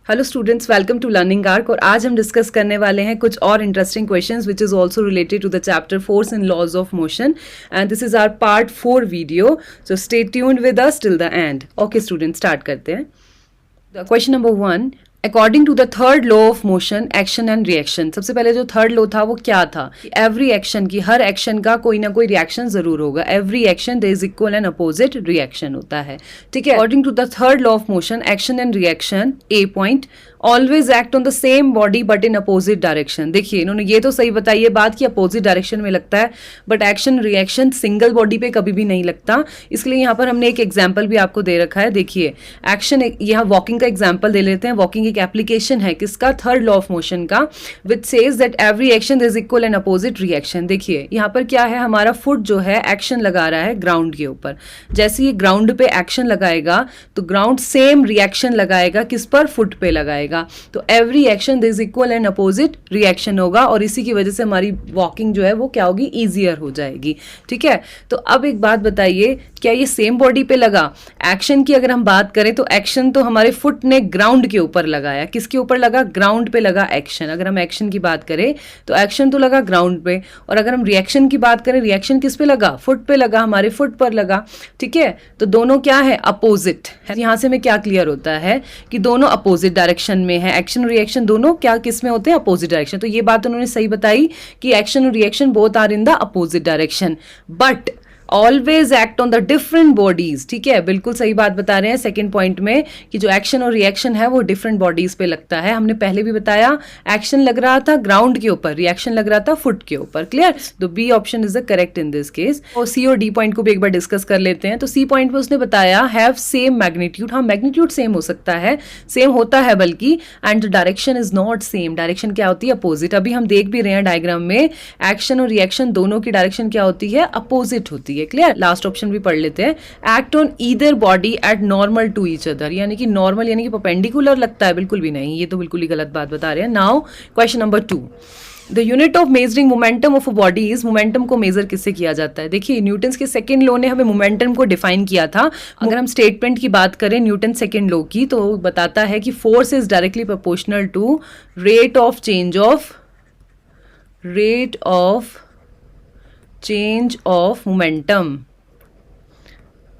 Hello students, welcome to Learning Arc. और आज हम डिस्कस करने वाले हैं कुछ और interesting questions which is also related to the chapter force and laws of motion, and this is our part 4 video, so stay tuned with us till the end. Okay students, start करते हैं। Question number 1, according to the third law of motion, action and reaction. सबसे पहले जो third law था वो क्या था? Every action की, हर एक्शन का कोई ना कोई रिएक्शन जरूर होगा। Every action there is equal and opposite reaction होता है, ठीक है। According to the third law of motion, action and reaction, A point, always act on the same body but in opposite direction. देखिए इन्होंने ये तो सही बताई है बात कि अपोजिट डायरेक्शन में लगता है, but action reaction single body पे कभी भी नहीं लगता। इसलिए यहाँ पर हमने एक एग्जाम्पल भी आपको दे रखा है। देखिए एक्शन, यहाँ वॉकिंग का एग्जाम्पल दे लेते हैं। वॉकिंग एक एप्लीकेशन है किसका? थर्ड लॉ ऑफ मोशन का, which says that every action is equal and opposite reaction. देखिए यहाँ पर क्या है, हमारा फुट जो है एक्शन लगा रहा है ग्राउंड के ऊपर। जैसे ये ग्राउंड पे एक्शन लगाएगा तो ग्राउंड सेम रिएक्शन लगाएगा किस पर? फुट पे लगाएगा। तो every action is equal and opposite reaction होगा, और इसी की वजह से हमारी वॉकिंग जो है वो क्या होगी? ईजियर हो जाएगी, ठीक है। तो अब एक बात बताइए, क्या ये सेम बॉडी पे लगा? एक्शन की अगर हम बात करें तो एक्शन तो हमारे फुट ने ग्राउंड के ऊपर लगाया। किसके ऊपर लगा? ग्राउंड पे लगा एक्शन। अगर हम एक्शन की बात करें तो एक्शन तो लगा ग्राउंड पे, और अगर हम रिएक्शन की बात करें, रिएक्शन किस पे लगा? फुट पे लगा, हमारे फुट पर लगा, ठीक है। तो दोनों क्या है? अपोजिट है। यहां से हमें क्या क्लियर होता है कि दोनों अपोजिट डायरेक्शन में है। एक्शन और रिएक्शन दोनों क्या किस में होते हैं? Opposite direction. तो ये बात उन्होंने सही बताई कि एक्शन और reaction both are in the opposite direction, but always act on the different bodies, ठीक है। बिल्कुल सही बात बता रहे हैं सेकंड पॉइंट में कि जो एक्शन और रिएक्शन है वो डिफरेंट बॉडीज पे लगता है। हमने पहले भी बताया, एक्शन लग रहा था ग्राउंड के ऊपर, रिएक्शन लग रहा था फुट के ऊपर। क्लियर? तो B option is the correct in this case. और सी और डी पॉइंट को भी एक बार डिस्कस कर लेते हैं। तो सी पॉइंट में उसने बताया हैव सेम मैग्नीट्यूड। हाँ, मैग्नीट्यूड सेम हो सकता है, सेम होता है बल्कि, and direction is not same. Direction क्या होती है? अपोजिट। अभी हम देख भी रहे हैं डायग्राम में, एक्शन और रिएक्शन दोनों की डायरेक्शन क्या होती है? अपोजिट होती है। क्लियर? लास्ट ऑप्शन भी पढ़ लेते हैं। Act on either body at normal to each other, यानी कि नॉर्मल यानी कि परपेंडिकुलर लगता है? बिल्कुल भी नहीं, ये तो बिल्कुल ही गलत बात बता रहे हैं। Now question number 2, the unit of measuring momentum of a body is, momentum को मेजर किससे किया जाता है? देखिए न्यूटन के सेकंड लॉ ने हमें मोमेंटम को डिफाइन किया था। अगर हम स्टेटमेंट की बात करें न्यूटन सेकंड लॉ की, तो बताता है कि force is directly proportional to rate of change of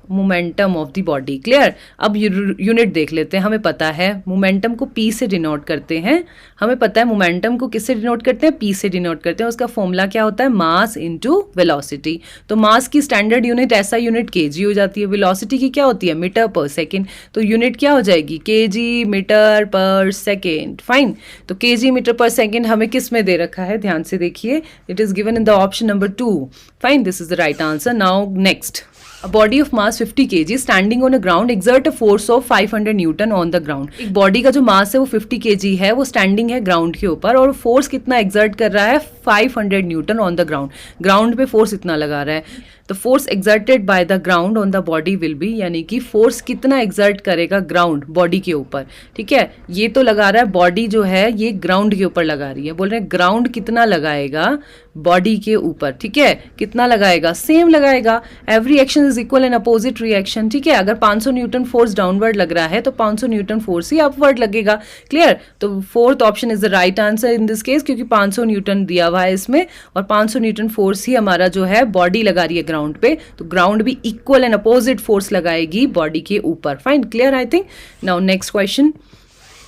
momentum of the body. Clear? अब यूनिट देख लेते हैं। हमें पता है मोमेंटम को पी से डिनोट करते हैं। हमें पता है मोमेंटम को किससे डिनोट करते हैं? पी से डिनोट करते हैं। उसका फॉर्मूला क्या होता है? Mass into velocity. तो मास की स्टैंडर्ड यूनिट ऐसा यूनिट केजी हो जाती है। वेलोसिटी की क्या होती है? मीटर पर सेकेंड। तो यूनिट क्या हो जाएगी? केजी मीटर पर सेकेंड। फाइन। तो केजी मीटर पर सेकेंड हमें किस में दे रखा है? ध्यान से देखिए, it is given in the option number 2। Fine, this is the right answer. Now next, A body of mass 50 kg standing on a ground exert a force of 500 Newton on the ground। एक body का जो मास है वो 50 kg है, वो standing है ground के ऊपर, और फोर्स कितना एक्सर्ट कर रहा है? 500 Newton on the ground. Ground पे फोर्स इतना लगा रहा है। The force exerted by the ground on the body will be, यानी कि फोर्स कितना एक्सर्ट करेगा ग्राउंड बॉडी के ऊपर, ठीक है। ये तो लगा रहा है बॉडी जो है ये ग्राउंड के ऊपर लगा रही है, बोल रहे हैं ग्राउंड कितना लगाएगा बॉडी के ऊपर, ठीक है। कितना लगाएगा? सेम लगाएगा। Every action is equal and opposite reaction, ठीक है। अगर 500 न्यूटन फोर्स डाउनवर्ड लग रहा है तो 500 न्यूटन फोर्स ही अपवर्ड लगेगा। क्लियर? तो fourth option is the right answer in this case, क्योंकि 500 न्यूटन दिया हुआ है इसमें, और 500 न्यूटन फोर्स ही हमारा जो है बॉडी लगा रही है ग्राउंड पे, तो ग्राउंड भी इक्वल एंड अपोजिट फोर्स लगाएगी बॉडी के ऊपर। Fine, clear I think. Now next question.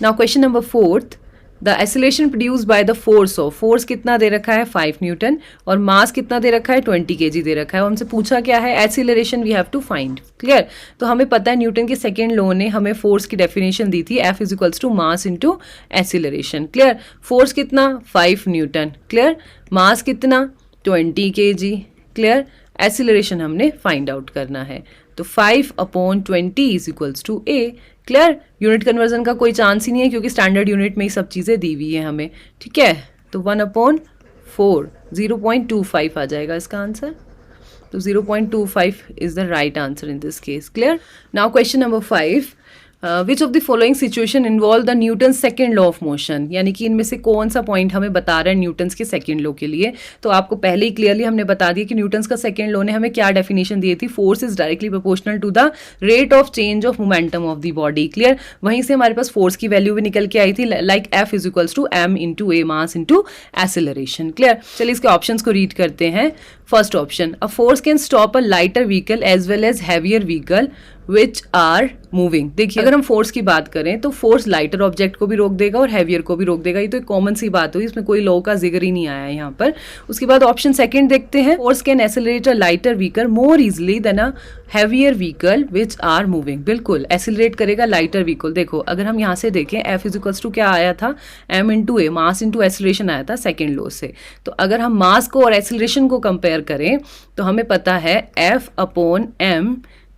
Now question number 4, the acceleration produced by the force of, force कितना दे रखा है? 5 न्यूटन, और मास कितना दे रखा है? 20 kg दे रखा है। और हमसे पूछा क्या है? Acceleration we have to find. Clear? तो हमें पता है न्यूटन के सेकंड लॉ ने हमें फोर्स की डेफिनेशन दी थी, F is equals to mass into acceleration. Clear? Force कितना? 5 न्यूटन। क्लियर? मास कितना? 20 kg। क्लियर? एक्सीलरेशन हमने फाइंड आउट करना है, तो 5/20 is equals to A। Clear? Unit conversion का कोई चांस ही नहीं है, क्योंकि स्टैंडर्ड यूनिट में ही सब चीज़ें दी हुई है हमें, ठीक है। तो 1/4, 0.25 आ जाएगा इसका आंसर। तो 0.25 is the right answer in this case. Clear? Now question number 5, which of the following situation involve the Newton second law of motion, यानी कि इनमें से कौन सा पॉइंट हमें बता रहा है न्यूटन्स के सेकेंड लॉ के लिए। तो आपको पहले ही क्लियरली हमने बता दिया कि न्यूटन्स का सेकेंड लॉ ने हमें क्या डेफिनेशन दी थी, force is directly proportional to the rate of change of momentum of the body. Clear, वहीं से हमारे पास फोर्स की वैल्यू भी निकल के आई थी, like F is equals to m into A mass into acceleration. Clear, चलिए इसके ऑप्शंस को रीड करते हैं। First option, a force can stop a lighter vehicle as well as heavier vehicle which are moving. देखिए अगर हम force की बात करें तो फोर्स लाइटर ऑब्जेक्ट को भी रोक देगा और हैवियर को भी रोक देगा, ये तो एक कॉमन सी बात हुई, इसमें कोई लॉ का जिक्र ही नहीं आया है यहाँ पर। उसके बाद ऑप्शन सेकंड देखते हैं, force can accelerate a lighter vehicle more easily than a heavier vehicle which are moving. बिल्कुल एक्सेलरेट करेगा लाइटर व्हीकल। देखो अगर हम यहाँ से देखें F इज इक्वल्स टू क्या आया था, m into A, mass into acceleration आया था सेकेंड लॉ से। तो अगर हम मास को और एक्सेलरेशन को कंपेयर करें तो हमें पता है F upon m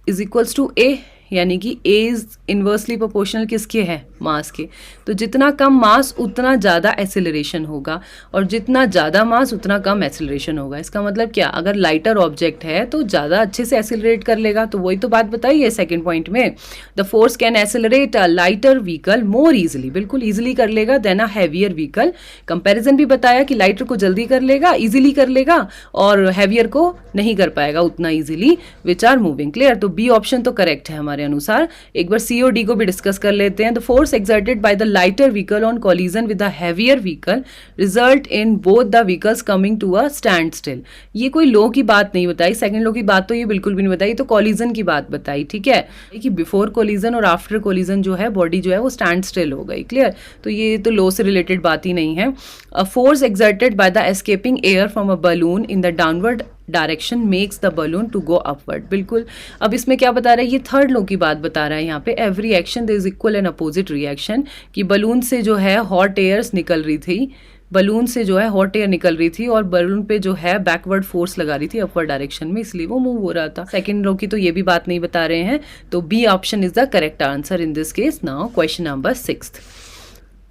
is equals to a, यानी कि A इज इन्वर्सली प्रोपोर्शनल किसके है, मास के। तो जितना कम मास उतना ज़्यादा एक्सेलरेशन होगा और जितना ज़्यादा मास उतना कम एक्सेलरेशन होगा। इसका मतलब क्या, अगर लाइटर ऑब्जेक्ट है तो ज़्यादा अच्छे से एक्सेलरेट कर लेगा। तो वही तो बात बताई है सेकंड पॉइंट में, the force can accelerate a lighter vehicle more easily, बिल्कुल ईजिली कर लेगा then a heavier vehicle. Comparison भी बताया कि लाइटर को जल्दी कर लेगा, ईजिली कर लेगा, और हैवियर को नहीं कर पाएगा उतना easily, which are moving. Clear, तो बी ऑप्शन तो करेक्ट है हमारे अनुसार। एक बार सी और डी को भी डिस्कस कर लेते हैं। The force exerted by the lighter vehicle on collision with the heavier vehicle result in both the vehicles coming to a standstill. ये कोई लॉ की बात नहीं बताई, सेकंड लॉ की बात तो ये बिल्कुल भी नहीं बताई, तो कोलिजन की बात बताई। ठीक है, कि बिफोर कोलिजन और आफ्टर कोलिजन जो है बॉडी जो है वो स्टैंड स्टिल हो गई। क्लियर, तो ये तो लॉ से रिलेटेड बात ही नहीं है। A force exerted by the escaping air from a balloon in the downward direction makes the balloon to go upward. बिल्कुल, अब इसमें क्या बता रहा है, ये थर्ड लॉ की बात बता रहा है यहाँ पे, every action there is equal and opposite reaction. कि बलून से जो है हॉट एयर्स निकल रही थी, बलून से जो है हॉट एयर निकल रही थी और बलून पे जो है बैकवर्ड फोर्स लगा रही थी अपवर्ड डायरेक्शन में, इसलिए वो मूव हो रहा था। सेकंड लॉ की तो ये भी बात नहीं बता रहे हैं, तो B option is the correct answer in this case. Now question number 6,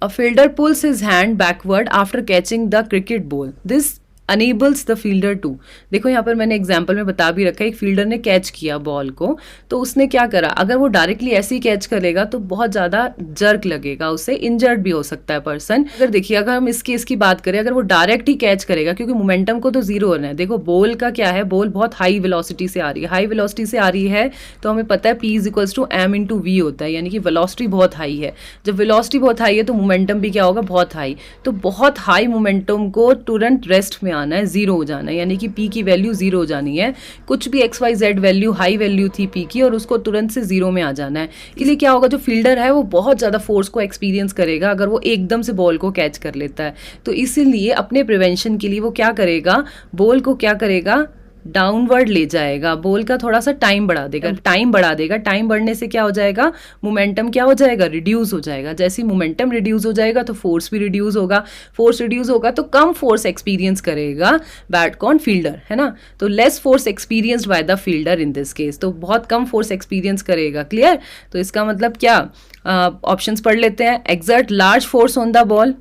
a fielder pulls his hand backward after catching the cricket ball. This enables the fielder to. देखो यहाँ पर मैंने एग्जाम्पल में बता भी रखा है, एक फील्डर ने कैच किया बॉल को, तो उसने क्या करा, अगर वो डायरेक्टली ऐसे ही कैच करेगा तो बहुत ज़्यादा जर्क लगेगा, उससे इंजर्ड भी हो सकता है पर्सन। अगर देखिए अगर हम इसकी बात करें, अगर वो डायरेक्ट ही कैच करेगा, क्योंकि मोमेंटम को तो जीरो होना है। देखो बॉल का क्या है, बॉल बहुत हाई वेलोसिटी से आ रही है, हाई वेलोसिटी से आ रही है तो हमें पता है P is equals to m into V होता है, यानी कि वेलोसिटी बहुत हाई है। जब वेलोसिटी बहुत हाई है तो मोमेंटम भी क्या होगा, बहुत हाई। तो बहुत हाई मोमेंटम को तुरंत रेस्ट में आना है, जीरो हो जाना है, यानी कि P की वैल्यू जीरो हो जानी है। कुछ भी XYZ वैल्यू हाई वैल्यू थी P की और उसको तुरंत से जीरो में आ जाना है। इसलिए क्या होगा, जो फील्डर है वो बहुत ज़्यादा फोर्स को एक्सपीरियंस करेगा अगर वो एकदम से बॉल को कैच कर लेता है। तो इसीलिए अपने प्रिवेंशन के लिए वो क्या करेगा, बॉल को क्या करेगा, डाउनवर्ड ले जाएगा, बॉल का थोड़ा सा टाइम बढ़ा देगा, टाइम बढ़ा देगा। टाइम बढ़ने से क्या हो जाएगा, मोमेंटम क्या हो जाएगा, रिड्यूस हो जाएगा। जैसे ही मोमेंटम रिड्यूस हो जाएगा तो फोर्स भी रिड्यूस होगा, फोर्स रिड्यूस होगा तो कम फोर्स एक्सपीरियंस करेगा बैट कौन, फील्डर, है ना। तो less force experienced by the fielder in this case, तो बहुत कम फोर्स एक्सपीरियंस करेगा। क्लियर, तो इसका मतलब क्या, ऑप्शंस पढ़ लेते हैं। Exert large force on the ball,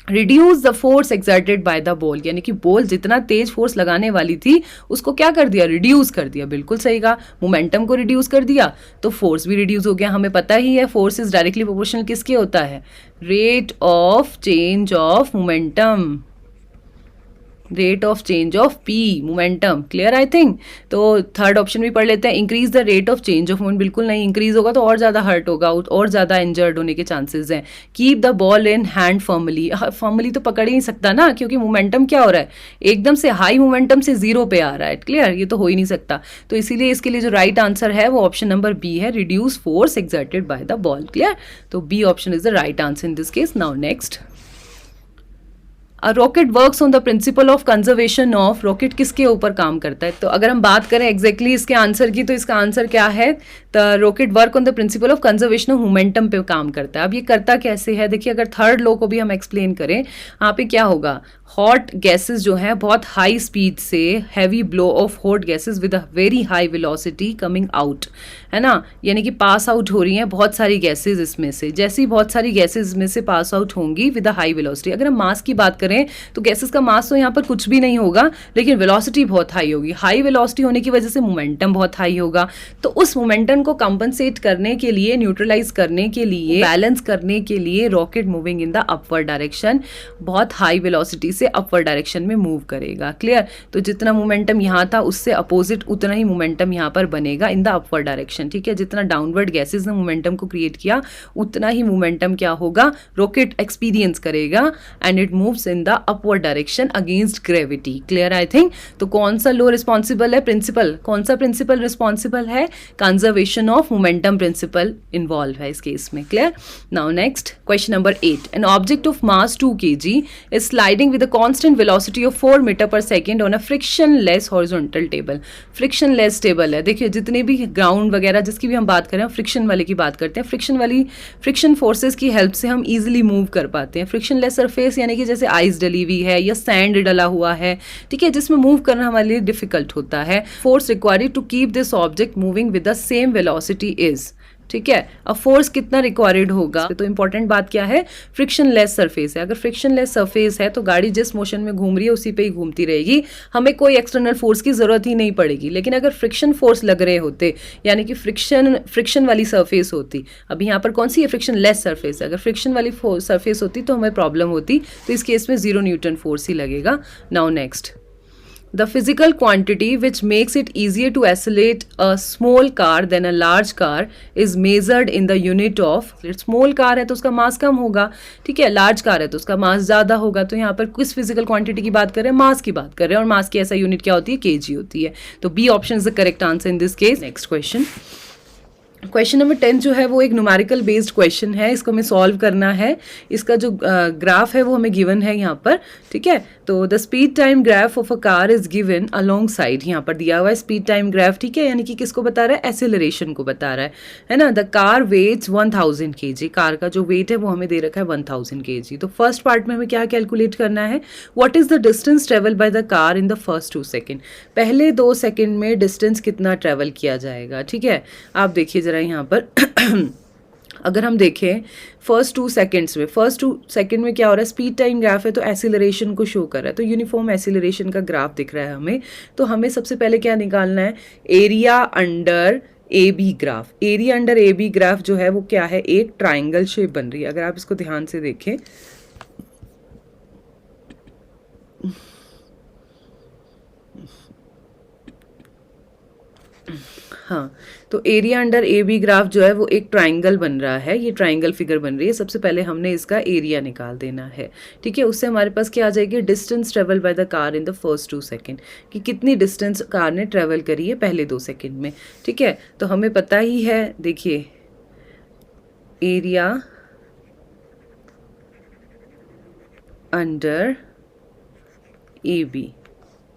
reduce the force exerted by the ball, यानी कि बॉल जितना तेज फोर्स लगाने वाली थी उसको क्या कर दिया, रिड्यूस कर दिया। बिल्कुल सही कहा, मोमेंटम को रिड्यूस कर दिया तो फोर्स भी रिड्यूस हो गया। हमें पता ही है फोर्स इज डायरेक्टली प्रोपोर्शनल किसके होता है, rate of change of momentum, rate of change of P, momentum. Clear I think. तो थर्ड ऑप्शन भी पढ़ लेते हैं, increase the rate of change of moment. बिल्कुल नहीं, इंक्रीज होगा तो और ज़्यादा हर्ट होगा, और ज़्यादा इंजर्ड होने के चांसेस हैं। Keep the ball in hand firmly, firmly तो पकड़ ही नहीं सकता ना, क्योंकि मोमेंटम क्या हो रहा है, एकदम से हाई मोमेंटम से जीरो पे आ रहा है। क्लियर, ये तो हो ही नहीं सकता। तो इसीलिए इसके लिए जो राइट आंसर है वो ऑप्शन नंबर बी है, reduce force exerted by the ball. Clear, तो B option is the right answer in this case. Now next, a rocket works on the principle of conservation of, rocket किसके ऊपर काम करता है। तो अगर हम बात करें एग्जैक्टली इसके आंसर की, तो इसका आंसर क्या है, the rocket work on the principle of conservation of momentum पे काम करता है। अब ये करता कैसे है, देखिए अगर थर्ड लॉ को भी हम एक्सप्लेन करें, यहाँ पे क्या होगा, हॉट गैसेस जो है बहुत हाई स्पीड से, heavy blow of hot gases with a very high velocity coming out, है ना, यानी कि पास आउट हो रही हैं बहुत सारी गैसेज इसमें से। जैसी बहुत सारी गैसेज इसमें से पास आउट होंगी विद अ हाई वेलोसिटी। अगर हम मास की बात करें करें तो गैसेस का मास तो यहाँ पर कुछ भी नहीं होगा, लेकिन वेलोसिटी बहुत हाई होगी। हाई वेलोसिटी होने की वजह से मोमेंटम बहुत हाई होगा। तो उस मोमेंटम को कंपनसेट करने के लिए, न्यूट्रलाइज करने के लिए, बैलेंस करने के लिए rocket moving in the upward direction बहुत हाई वेलोसिटी से अपवर्ड डायरेक्शन में मूव करेगा। क्लियर? तो जितना मोमेंटम यहाँ था उससे अपोजिट उतना ही मोमेंटम यहाँ पर बनेगा इन द अपवर्ड डायरेक्शन। ठीक है, जितना डाउनवर्ड गैसेस ने मोमेंटम को क्रिएट किया उतना ही मोमेंटम क्या होगा, रॉकेट एक्सपीरियंस करेगा and it moves in the upward direction against gravity. Clear I think? तो कौन सा लॉ रिस्पॉन्सिबल है? प्रिंसिपल। कौन सा प्रिंसिपल रिस्पॉन्सिबल है? Conservation of momentum principle involve है इस केस में। Clear? Now next question number 8, an object of mass 2 kg is sliding with a constant velocity of 4 metre पर second on a frictionless horizontal table. Frictionless table है, देखिए जितने भी ground वगैरह जिसकी भी हम बात करें, फ्रिक्शन वाले की बात करते हैं। फ्रिक्शन फोर्सेस की हेल्प से हम इजीली मूव कर पाते हैं। फ्रिक्शनलेस सरफेस यानी कि जैसे आइस डली हुई है या सैंड डला हुआ है, ठीक है, जिसमें मूव करना हमारे लिए डिफिकल्ट होता है। Force required to keep this object moving with the same velocity is, ठीक है, अब फोर्स कितना रिक्वायर्ड होगा? तो इंपॉर्टेंट बात क्या है? फ्रिक्शनलेस सरफेस है। अगर फ्रिक्शनलेस सरफेस है तो गाड़ी जिस मोशन में घूम रही है उसी पे ही घूमती रहेगी, हमें कोई एक्सटर्नल फोर्स की जरूरत ही नहीं पड़ेगी। लेकिन अगर फ्रिक्शन फोर्स लग रहे होते, यानी कि फ्रिक्शन वाली सरफेस होती, अभी यहाँ पर कौन सी है? फ्रिक्शनलेस सरफेस है। अगर फ्रिक्शन वाली सरफेस होती तो हमें प्रॉब्लम होती, तो इस केस में 0 न्यूटन फोर्स ही लगेगा। Now next, the physical quantity which makes it easier to accelerate a small car than a large car is measured in the unit of, small car है तो उसका मास कम होगा, ठीक है, लार्ज कार है तो उसका मास ज़्यादा होगा। तो यहाँ पर किस फिजिकल क्वांटिटी की बात कर रहे हैं? मास की बात कर रहे हैं, और मास की ऐसा यूनिट क्या होती है? kg होती है। तो B option is the correct answer in this case. Next question, question number 10 जो है वो एक न्यूमेरिकल बेस्ड क्वेश्चन है, इसको हमें सॉल्व करना है। इसका जो ग्राफ है वो हमें गिवन है यहाँ पर, ठीक है। तो the speed time graph of a car is given along side, यहाँ पर दिया हुआ है स्पीड टाइम ग्राफ, ठीक है, यानी कि किसको बता रहा है? एक्सेलरेशन को बता रहा है ना। The car weights 1000 kg, car का जो वेट है वो हमें दे रखा है 1000 kg। तो फर्स्ट पार्ट में हमें क्या कैलकुलेट करना है? What is the distance travel by the car in the first 2 second, पहले 2 सेकेंड में डिस्टेंस कितना ट्रेवल किया जाएगा, ठीक है। आप देखिए जरा यहाँ पर अगर हम देखें फर्स्ट 2 सेकेंड्स में, फर्स्ट 2 सेकेंड में क्या हो रहा है? स्पीड टाइम ग्राफ है तो एक्सीलरेशन को शो कर रहा है, तो यूनिफॉर्म एक्सीलरेशन का ग्राफ दिख रहा है हमें। तो हमें सबसे पहले क्या निकालना है? Area under A B graph. Area under A B graph जो है वो क्या है? एक ट्राइंगल शेप बन रही है। अगर आप इसको ध्यान से देखें, हाँ, तो area under A B graph जो है वो एक ट्राइंगल बन रहा है, ये ट्राइंगल फिगर बन रही है। सबसे पहले हमने इसका एरिया निकाल देना है, ठीक है। उससे हमारे पास क्या आ जाएगी? Distance travel by the car in the first 2 second, कि कितनी डिस्टेंस कार ने ट्रेवल करी है पहले 2 सेकेंड में, ठीक है। तो हमें पता ही है, देखिए एरिया अंडर ए बी,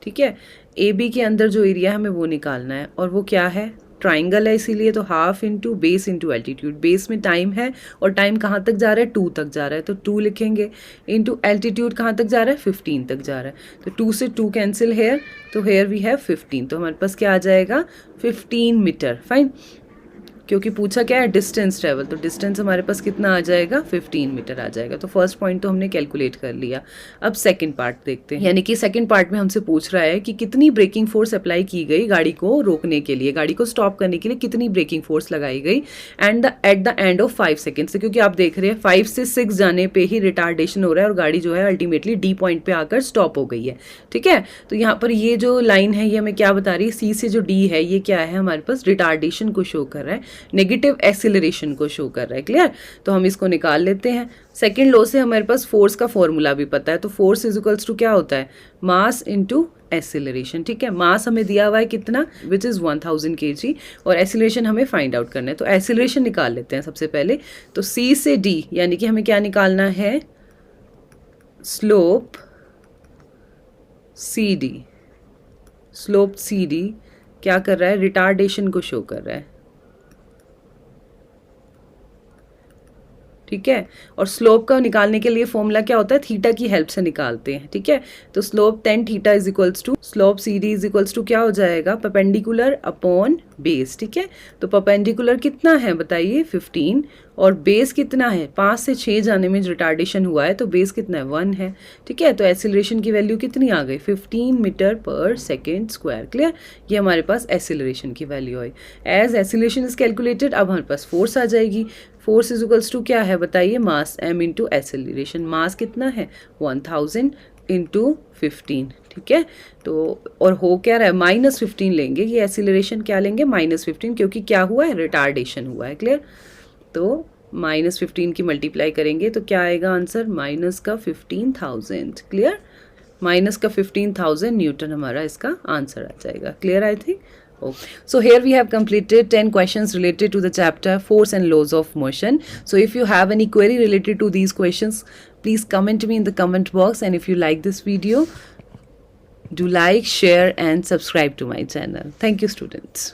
ठीक है, ए बी के अंदर जो एरिया है हमें वो निकालना है, और वो क्या है? ट्राइंगल है, इसीलिए तो half into base into altitude. Base में टाइम है और टाइम कहाँ तक जा रहा है? 2 तक जा रहा है, तो 2 लिखेंगे, इंटू एल्टीट्यूड कहाँ तक जा रहा है? 15 तक जा रहा है, तो 2 से 2 कैंसिल हेयर, तो हेयर वी हैव 15। तो हमारे पास क्या आ जाएगा? 15 मीटर। फाइन, क्योंकि पूछा क्या है? डिस्टेंस ट्रेवल, तो डिस्टेंस हमारे पास कितना आ जाएगा? 15 मीटर आ जाएगा। तो फर्स्ट पॉइंट तो हमने कैलकुलेट कर लिया। अब सेकंड पार्ट देखते हैं, यानी कि सेकंड पार्ट में हमसे पूछ रहा है कि कितनी ब्रेकिंग फोर्स अप्लाई की गई गाड़ी को रोकने के लिए, गाड़ी को स्टॉप करने के लिए कितनी ब्रेकिंग फोर्स लगाई गई at the end of 5 second से, क्योंकि आप देख रहे हैं 5 से 6 जाने पे ही रिटार्डेशन हो रहा है और गाड़ी जो है अल्टीमेटली डी पॉइंट पे आकर स्टॉप हो गई है, ठीक है। तो यहाँ पर ये जो लाइन है ये हमें क्या बता रही है? सी से जो डी है ये क्या है? हमारे पास रिटार्डेशन को शो कर रहा है, नेगेटिव एक्सीलरेशन को शो कर रहा है। क्लियर? तो हम इसको निकाल लेते हैं। सेकंड लॉ से हमारे पास फोर्स का फॉर्मूला भी पता है, तो फोर्स इज इक्वल्स टू क्या होता है? मास इनटू एक्सीलरेशन, ठीक है। मास हमें दिया हुआ है कितना? विच इज 1000 kg, और एक्सीलरेशन हमें फाइंड आउट करना है। तो एक्सीलरेशन निकाल लेते हैं सबसे पहले। तो सी से डी, यानी कि हमें क्या निकालना है? Slope C D. Slope C D क्या कर रहा है? रिटार्डेशन को शो कर रहा है, ठीक है। और स्लोप का निकालने के लिए फॉर्मूला क्या होता है? थीटा की हेल्प से निकालते हैं, ठीक है। तो slope tan theta is equals to slope C D is equals to क्या हो जाएगा? परपेंडिकुलर अपॉन बेस, ठीक है। तो परपेंडिकुलर कितना है बताइए 15, और बेस कितना है 5 से 6 जाने में रिटार्डेशन हुआ है तो बेस कितना है 1 है, ठीक है। तो एक्सीलरेशन की वैल्यू कितनी आ गई 15 मीटर पर सेकेंड स्क्वायर। क्लियर, ये हमारे पास एक्सीलरेशन की वैल्यू है। एज एक्सीलरेशन इज कैलकुलेटेड, अब हमारे पास फोर्स आ जाएगी। फोर्स इज इक्वल्स टू क्या है बताइए, मास m इंटू एक्सीलरेशन। मास कितना है 1000 इंटू 15, ठीक है। तो और हो क्या रहा है -15 लेंगे, ये एक्सीलरेशन क्या लेंगे -15, क्योंकि क्या हुआ है रिटार्डेशन हुआ है। क्लियर, तो -15 की मल्टीप्लाई करेंगे तो क्या आएगा आंसर, माइनस का 15,000। क्लियर, माइनस का 15,000 न्यूटन हमारा इसका आंसर आ जाएगा। Clear I think. Okay. So here we have completed 10 questions related to the chapter Force and Laws of Motion. So if you have any query related to these questions, please comment me in the comment box, and if you like this video, do like, share and subscribe to my channel. Thank you, students.